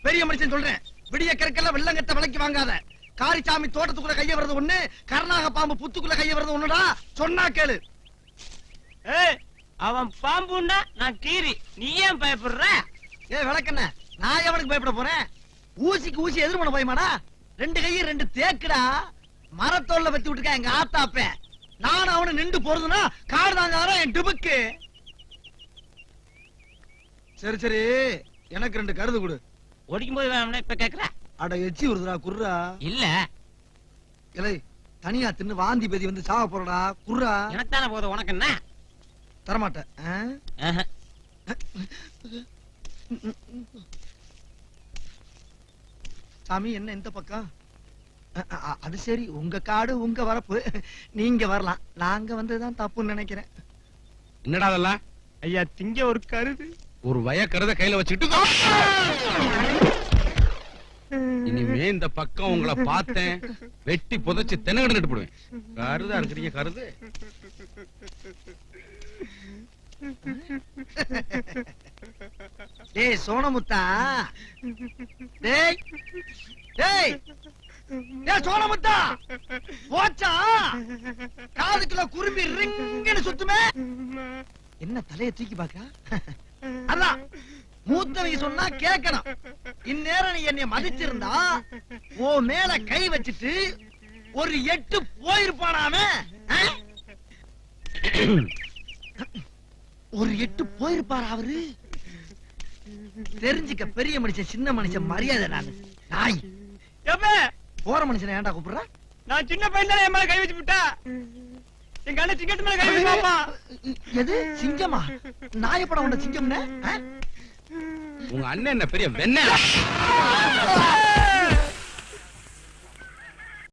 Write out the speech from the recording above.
பெரிய மனுஷன் சொல்றேன், விடிய கற்கெல்லாம் வெள்ளங்கட்ட விலைக்கு வாங்காத. காரிச்சாமி தோட்டத்துக்குள்ள கைய வர்றது ஒண்ணு, கருணாக பாம்பு புத்துக்குள்ள கைய வர்றது ஒண்ணுடா. சொன்னா கேளு. அவன் பாம்புன்னா நான் கீரி, நீ ஏன் பயப்படுற? விளக்கண்ண, நான் எவனுக்கு பயப்பட போறேன்? ஊசிக்கு ஊசி எதிர் பண்ண பயமாடா? ரெண்டு கையும் ரெண்டு தேக்குடா. மரத்தோல்ல வச்சு விட்டுருக்க எங்க ஆத்தாப்ப. நானும் அவனு நின்று போறதுன்னா காடு தாங்க என் டிபுக்கு. சரி சரி, எனக்கு ரெண்டு கருது கொடு. ஒடிக்கும் போது வேணும்னா இப்ப கேக்குற? அட எச்சி வருதுடா, குர்ரா. இல்ல இலை தனியா தின்னு வாந்தி பேதி வந்து சாவ போறடா, குர்ரா. எனக்கு தானே போதும், உனக்கு என்ன? தரமாட்டேன். சாமி என்ன இந்த பக்கம்? அது சரி, உங்க காடு உங்க வரப்பு, நீங்க வரலாம். நாங்க வந்ததுதான் தப்புன்னு நினைக்கிறேன். என்னடா அதெல்லாம்? ஐயா, திங்க ஒரு கருது, ஒரு வய கருத கையில வச்சுக்கிட்டு இனிமே இந்த பக்கம் உங்களை பார்த்தேன், வெட்டி புதைச்சு தென்னகடு நட்டு போடுவேன். கருதா இருக்கிறீங்க கருது. டேய் சோனமுத்தா, டேய் டேய் டேய் சோனமுத்தா, போச்சா? காதுக்குள்ள குரும்பி ரிங்குன்னு சுத்துமே. என்ன தலையை தூக்கி பாக்க? அதான் மூத்தவங்க சொன்னா கேட்கணும். இந்நேரம் நீ என்னை மதிச்சிருந்தா ஓ மேல கை வச்சுட்டு ஒரு 8 போயிருப்பானாமே. ஒரு 8 போயிருப்பாரு அவரு. தெரிஞ்சுக்க, பெரிய மனுஷன் சின்ன மனுஷன் மரியாதை. நானு நாய் போற மனுஷன் ஏன்டா கூப்பிடுற? நான் சின்ன பையன் தானே என் மேல கை வச்சு விட்டா. எங்க அண்ணன் சிங்கத்து மேல கை வச்சுப்பாப்பா. எது சிங்கமா? நாயப்படம் உண்ட சிங்கம்னு? உங்க அண்ணன் என்ன பெரிய வெண்ண?